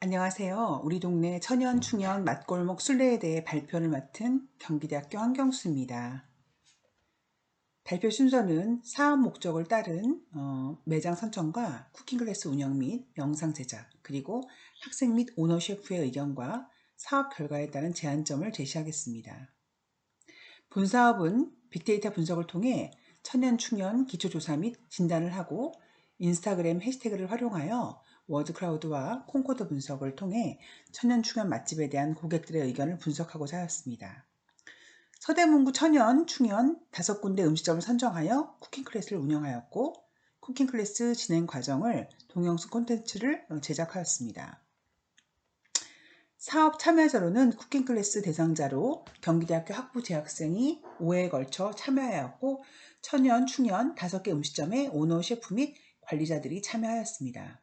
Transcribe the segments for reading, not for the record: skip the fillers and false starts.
안녕하세요. 우리 동네 천연 충연 맛골목 순례에 대해 발표를 맡은 경기대학교 한경수입니다. 발표 순서는 사업 목적을 따른 매장 선정과 쿠킹 클래스 운영 및 영상 제작, 그리고 학생 및 오너 셰프의 의견과 사업 결과에 따른 제안점을 제시하겠습니다. 본 사업은 빅데이터 분석을 통해 천연 충연 기초조사 및 진단을 하고 인스타그램 해시태그를 활용하여 워드클라우드와 콩코드 분석을 통해 천연 충연 맛집에 대한 고객들의 의견을 분석하고자 하였습니다. 서대문구 천연 충연 5군데 음식점을 선정하여 쿠킹 클래스를 운영하였고 쿠킹 클래스 진행 과정을 동영상 콘텐츠를 제작하였습니다. 사업 참여자로는 쿠킹 클래스 대상자로 경기대학교 학부 재학생이 5회에 걸쳐 참여하였고 천연, 충연 5개 음식점의 오너 셰프 및 관리자들이 참여하였습니다.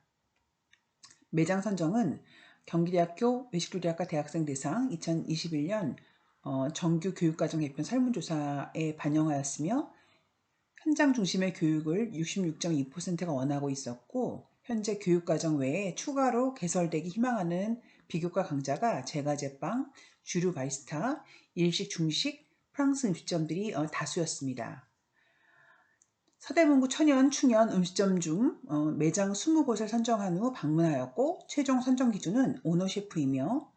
매장 선정은 경기대학교 외식조리학과 대학생 대상 2021년 정규 교육과정 개편 설문조사에 반영하였으며 현장 중심의 교육을 66.2%가 원하고 있었고 현재 교육과정 외에 추가로 개설되기 희망하는 비교과 강좌가 제과제빵, 주류 바리스타, 일식, 중식, 프랑스 음식점들이 다수였습니다. 서대문구 천연, 충연 음식점 중 매장 20곳을 선정한 후 방문하였고 최종 선정 기준은 오너 셰프이며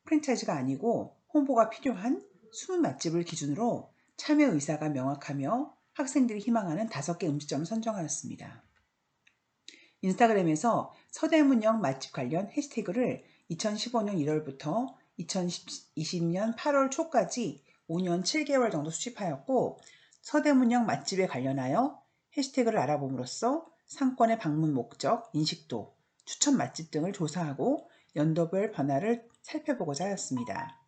프랜차이즈가 아니고 홍보가 필요한 숨은 맛집을 기준으로 참여 의사가 명확하며 학생들이 희망하는 5개 음식점을 선정하였습니다. 인스타그램에서 서대문역 맛집 관련 해시태그를 2015년 1월부터 2020년 8월 초까지 5년 7개월 정도 수집하였고 서대문역 맛집에 관련하여 해시태그를 알아봄으로써 상권의 방문 목적, 인식도, 추천 맛집 등을 조사하고 연도별 변화를 살펴보고자 하였습니다.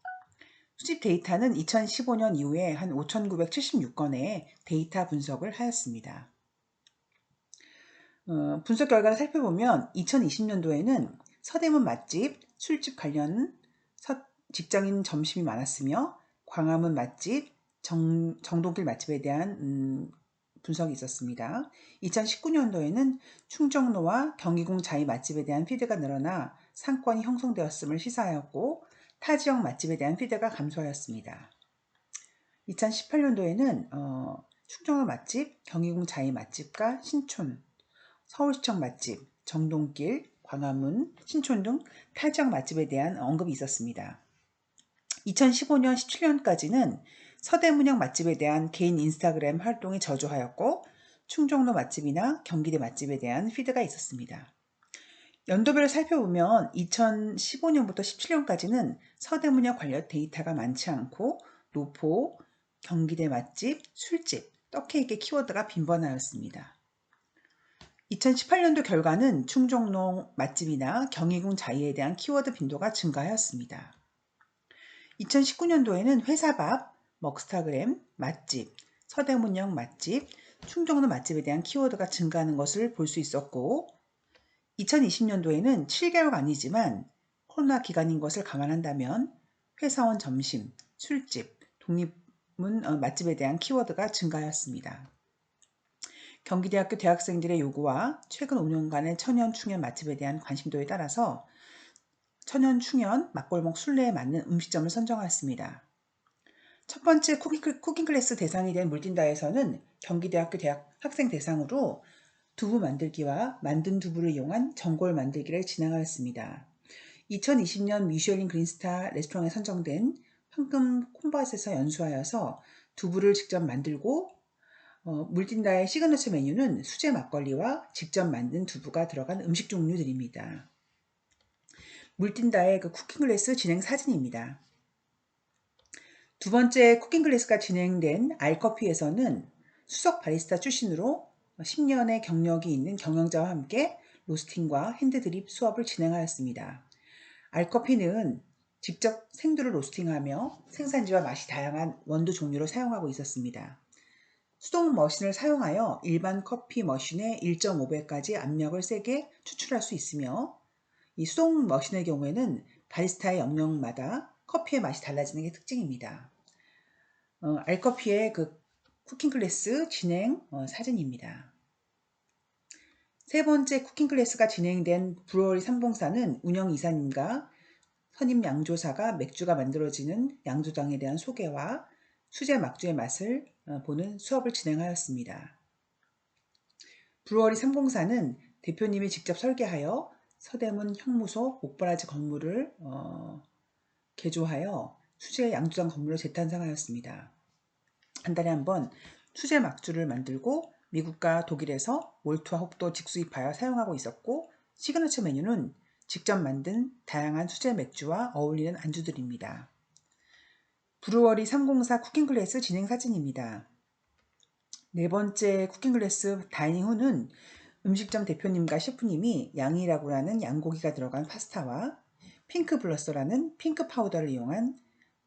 수집 데이터는 2015년 이후에 한 5,976건의 데이터 분석을 하였습니다. 분석 결과를 살펴보면 2020년도에는 서대문 맛집, 술집 관련 직장인 점심이 많았으며 광화문 맛집, 정동길 맛집에 대한 분석이 있었습니다. 2019년도에는 충정로와 경기궁 자이 맛집에 대한 피드가 늘어나 상권이 형성되었음을 시사하였고 타 지역 맛집에 대한 피드가 감소하였습니다. 2018년도에는 충정로 맛집, 경기궁 자이 맛집과 신촌, 서울시청 맛집, 정동길, 광화문, 신촌 등 타 지역 맛집에 대한 언급이 있었습니다. 2015년, 17년까지는 서대문역 맛집에 대한 개인 인스타그램 활동이 저조하였고 충정로 맛집이나 경기대 맛집에 대한 피드가 있었습니다. 연도별을 살펴보면 2015년부터 17년까지는 서대문역 관련 데이터가 많지 않고 노포, 경기대 맛집, 술집, 떡케이크 키워드가 빈번하였습니다. 2018년도 결과는 충정로 맛집이나 경희궁 자이에 대한 키워드 빈도가 증가하였습니다. 2019년도에는 회사밥, 먹스타그램, 맛집, 서대문역 맛집, 충정로 맛집에 대한 키워드가 증가하는 것을 볼 수 있었고 2020년도에는 7개월가 아니지만 코로나 기간인 것을 감안한다면 회사원 점심, 술집, 독립문 맛집에 대한 키워드가 증가하였습니다. 경기대학교 대학생들의 요구와 최근 5년간의 천연 충연 맛집에 대한 관심도에 따라서 천연 충연 맛골목 순례에 맞는 음식점을 선정하였습니다. 첫 번째 쿠킹 클래스 대상이 된 물뛴다에서는 경기대학교 대학 학생 대상으로 두부 만들기와 만든 두부를 이용한 전골 만들기를 진행하였습니다. 2020년 미쉐린 그린스타 레스토랑에 선정된 황금 콤밭에서 연수하여서 두부를 직접 만들고 물뛴다의 시그너처 메뉴는 수제 막걸리와 직접 만든 두부가 들어간 음식 종류들입니다. 물뛴다의 쿠킹 클래스 진행 사진입니다. 두 번째 쿠킹 클래스가 진행된 알커피에서는 수석 바리스타 출신으로 10년의 경력이 있는 경영자와 함께 로스팅과 핸드드립 수업을 진행하였습니다. 알커피는 직접 생두를 로스팅하며 생산지와 맛이 다양한 원두 종류를 사용하고 있었습니다. 수동 머신을 사용하여 일반 커피 머신의 1.5배까지 압력을 세게 추출할 수 있으며 이 수동 머신의 경우에는 바리스타의 영역마다 커피의 맛이 달라지는 게 특징입니다. 알커피의 쿠킹 클래스 진행 사진입니다. 세 번째 쿠킹 클래스가 진행된 브루어리 삼봉사는 운영이사님과 선임 양조사가 맥주가 만들어지는 양조장에 대한 소개와 수제 막주의 맛을 보는 수업을 진행하였습니다. 브루어리 삼봉사는 대표님이 직접 설계하여 서대문 형무소 옥바라지 건물을 개조하여 수제 양조장 건물을 재탄생하였습니다. 한 달에 한 번 수제 막주를 만들고 미국과 독일에서 몰트와 홉도 직수입하여 사용하고 있었고, 시그너처 메뉴는 직접 만든 다양한 수제 맥주와 어울리는 안주들입니다. 브루어리 304 쿠킹 클래스 진행 사진입니다. 네 번째 쿠킹 클래스 다이닝 후는 음식점 대표님과 셰프님이 양이라고 하는 양고기가 들어간 파스타와 핑크 블러서라는 핑크 파우더를 이용한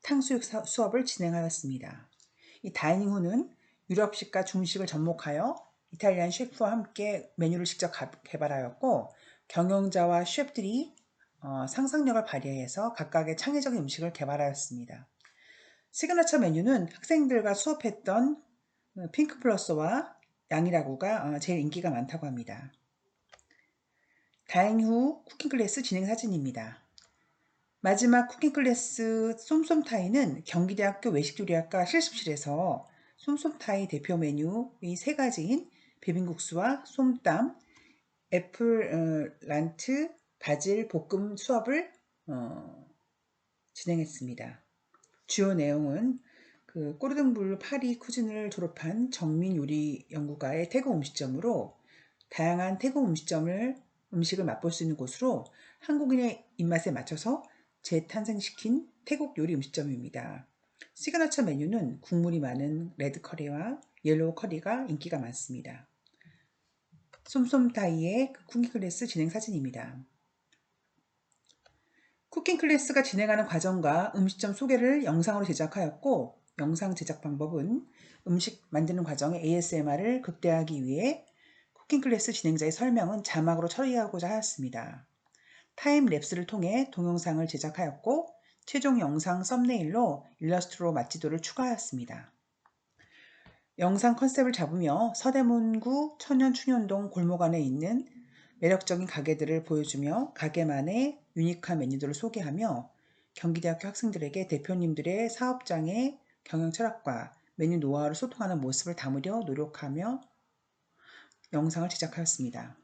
탕수육 수업을 진행하였습니다. 이 다이닝 후는 유럽식과 중식을 접목하여 이탈리안 셰프와 함께 메뉴를 직접 개발하였고, 경영자와 셰프들이 상상력을 발휘해서 각각의 창의적인 음식을 개발하였습니다. 시그너처 메뉴는 학생들과 수업했던 핑크 플러스와 양이라고가 제일 인기가 많다고 합니다. 다행 후 쿠킹 클래스 진행 사진입니다. 마지막 쿠킹 클래스 쏨쏨타이는 경기대학교 외식조리학과 실습실에서 쏨쏨타이 대표 메뉴의 세 가지인 비빔국수와 쏨땀, 애플 란트, 바질 볶음 수업을 진행했습니다. 주요 내용은 꼬르등블루 파리 쿠진을 졸업한 정민 요리 연구가의 태국 음식점으로 다양한 태국 음식을 맛볼 수 있는 곳으로 한국인의 입맛에 맞춰서 재탄생시킨 태국 요리 음식점입니다. 시그너처 메뉴는 국물이 많은 레드 커리와 옐로우 커리가 인기가 많습니다. 쏨쏨타이의 쿠킹 클래스 진행 사진입니다. 쿠킹 클래스가 진행하는 과정과 음식점 소개를 영상으로 제작하였고, 영상 제작 방법은 음식 만드는 과정에 ASMR을 극대화하기 위해 쿠킹 클래스 진행자의 설명은 자막으로 처리하고자 하였습니다. 타임랩스를 통해 동영상을 제작하였고, 최종 영상 썸네일로 일러스트로 맛지도를 추가하였습니다. 영상 컨셉을 잡으며 서대문구 천연충현동 골목 안에 있는 매력적인 가게들을 보여주며 가게만의 유니크한 메뉴들을 소개하며 경기대학교 학생들에게 대표님들의 사업장의 경영 철학과 메뉴 노하우를 소통하는 모습을 담으려 노력하며 영상을 제작하였습니다.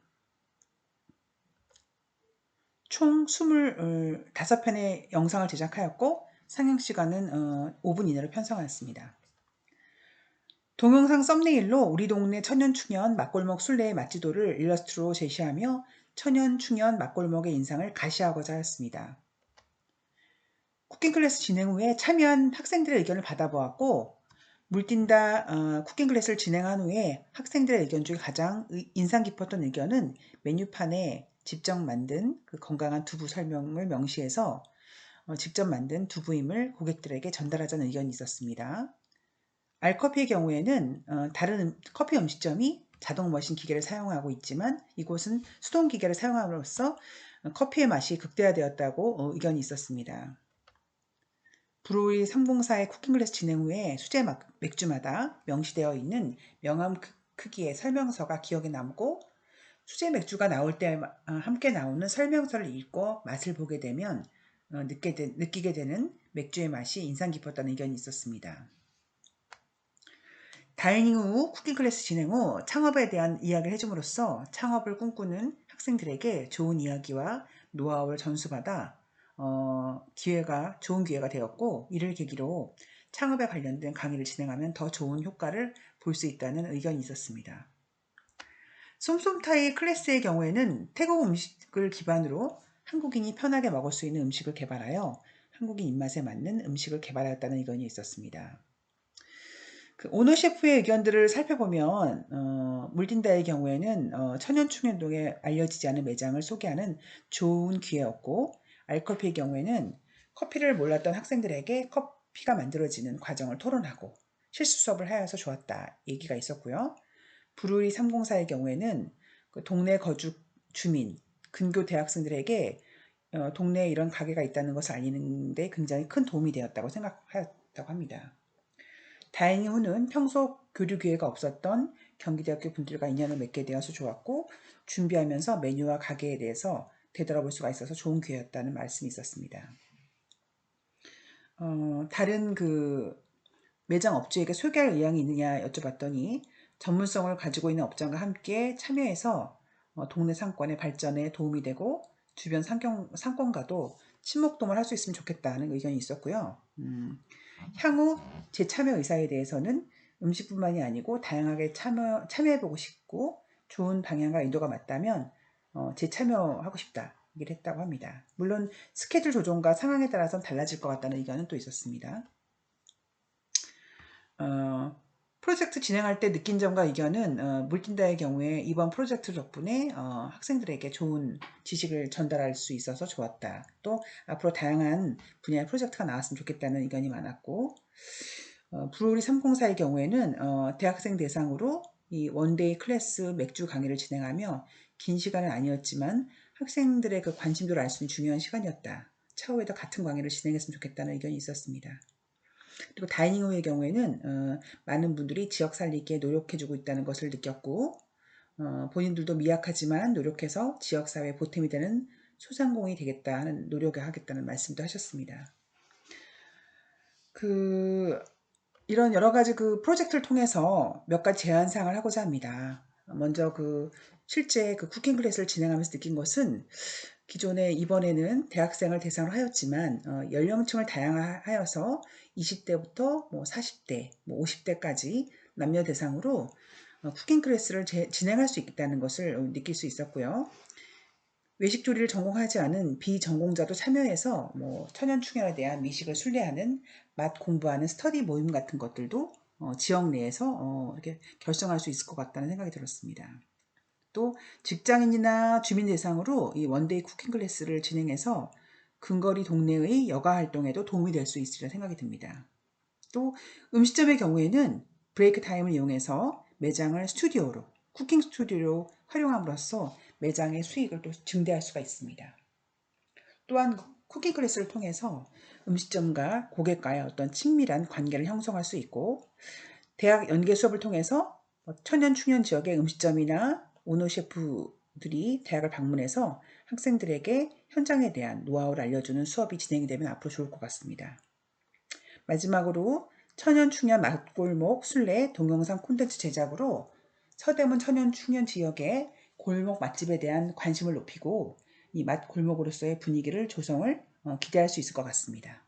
총 25편의 영상을 제작하였고, 상영 시간은 5분 이내로 편성하였습니다. 동영상 썸네일로 우리 동네 천연충현 맛골목 순례의 맛지도를 일러스트로 제시하며 천연충현 맛골목의 인상을 가시하고자 하였습니다. 쿠킹 클래스 진행 후에 참여한 학생들의 의견을 받아보았고, 물뛴다 쿠킹 클래스를 진행한 후에 학생들의 의견 중에 가장 인상 깊었던 의견은 메뉴판에 직접 만든 건강한 두부 설명을 명시해서 직접 만든 두부임을 고객들에게 전달하자는 의견이 있었습니다. 알커피의 경우에는 다른 커피 음식점이 자동 머신 기계를 사용하고 있지만 이곳은 수동 기계를 사용함으로써 커피의 맛이 극대화되었다고 의견이 있었습니다. 브루어리 304의 쿠킹 클래스 진행 후에 수제 맥주마다 명시되어 있는 명함 크기의 설명서가 기억에 남고, 수제 맥주가 나올 때 함께 나오는 설명서를 읽고 맛을 보게 되면 느끼게 되는 맥주의 맛이 인상 깊었다는 의견이 있었습니다. 다이닝 후 쿠킹 클래스 진행 후 창업에 대한 이야기를 해줌으로써 창업을 꿈꾸는 학생들에게 좋은 이야기와 노하우를 전수받아 좋은 기회가 되었고, 이를 계기로 창업에 관련된 강의를 진행하면 더 좋은 효과를 볼 수 있다는 의견이 있었습니다. 쏨쏨타이 클래스의 경우에는 태국 음식을 기반으로 한국인이 편하게 먹을 수 있는 음식을 개발하여 한국인 입맛에 맞는 음식을 개발하였다는 의견이 있었습니다. 오너 셰프의 의견들을 살펴보면 물딘다의 경우에는 천연충현동에 알려지지 않은 매장을 소개하는 좋은 기회였고, 알커피의 경우에는 커피를 몰랐던 학생들에게 커피가 만들어지는 과정을 토론하고 실습 수업을 하여서 좋았다 얘기가 있었고요. 브루어리 304의 경우에는 동네 거주 주민, 근교 대학생들에게 동네에 이런 가게가 있다는 것을 알리는 데 굉장히 큰 도움이 되었다고 생각하였다고 합니다. 다행히 후는 평소 교류 기회가 없었던 경기대학교 분들과 인연을 맺게 되어서 좋았고, 준비하면서 메뉴와 가게에 대해서 되돌아볼 수가 있어서 좋은 기회였다는 말씀이 있었습니다. 다른 그 매장 업주에게 소개할 의향이 있느냐 여쭤봤더니 전문성을 가지고 있는 업장과 함께 참여해서 동네 상권의 발전에 도움이 되고 주변 상권과도 친목도모를 할 수 있으면 좋겠다는 의견이 있었고요. 향후 재참여 의사에 대해서는 음식뿐만이 아니고 다양하게 참여해보고 싶고 좋은 방향과 의도가 맞다면 재참여하고 싶다 얘기를 했다고 합니다. 물론 스케줄 조정과 상황에 따라서 달라질 것 같다는 의견은 또 있었습니다. 프로젝트 진행할 때 느낀 점과 의견은 물틴다의 경우에 이번 프로젝트 덕분에 학생들에게 좋은 지식을 전달할 수 있어서 좋았다. 또 앞으로 다양한 분야의 프로젝트가 나왔으면 좋겠다는 의견이 많았고 브루어리 304의 경우에는 대학생 대상으로 이 원데이 클래스 맥주 강의를 진행하며 긴 시간은 아니었지만 학생들의 그 관심도를 알 수 있는 중요한 시간이었다. 차후에도 같은 강의를 진행했으면 좋겠다는 의견이 있었습니다. 그리고 다이닝홈의 경우에는 많은 분들이 지역 살리기에 노력해주고 있다는 것을 느꼈고 본인들도 미약하지만 노력해서 지역사회에 보탬이 되는 소상공인이 되겠다 하는 노력을 하겠다는 말씀도 하셨습니다. 이런 여러 가지 그 프로젝트를 통해서 몇 가지 제안사항을 하고자 합니다. 먼저 실제 쿠킹 클래스를 진행하면서 느낀 것은 기존에 이번에는 대학생을 대상으로 하였지만 연령층을 다양화하여서 20대부터 40대, 50대까지 남녀 대상으로 쿠킹 클래스를 진행할 수 있다는 것을 느낄 수 있었고요. 외식 조리를 전공하지 않은 비전공자도 참여해서 천연 충연에 대한 미식을 순례하는 맛 공부하는 스터디 모임 같은 것들도 지역 내에서 이렇게 결성할 수 있을 것 같다는 생각이 들었습니다. 또 직장인이나 주민 대상으로 이 원데이 쿠킹 클래스를 진행해서 근거리 동네의 여가 활동에도 도움이 될 수 있으리라 생각이 듭니다. 또 음식점의 경우에는 브레이크 타임을 이용해서 매장을 스튜디오로, 쿠킹 스튜디오로 활용함으로써 매장의 수익을 또 증대할 수가 있습니다. 또한 쿠킹 클래스를 통해서 음식점과 고객과의 어떤 친밀한 관계를 형성할 수 있고 대학 연계 수업을 통해서 천연 충연 지역의 음식점이나 오너 셰프들이 대학을 방문해서 학생들에게 현장에 대한 노하우를 알려주는 수업이 진행이 되면 앞으로 좋을 것 같습니다. 마지막으로 천연 충연 맛골목 순례 동영상 콘텐츠 제작으로 서대문 천연 충연 지역의 골목 맛집에 대한 관심을 높이고 이 맛골목으로서의 분위기를 조성을 기대할 수 있을 것 같습니다.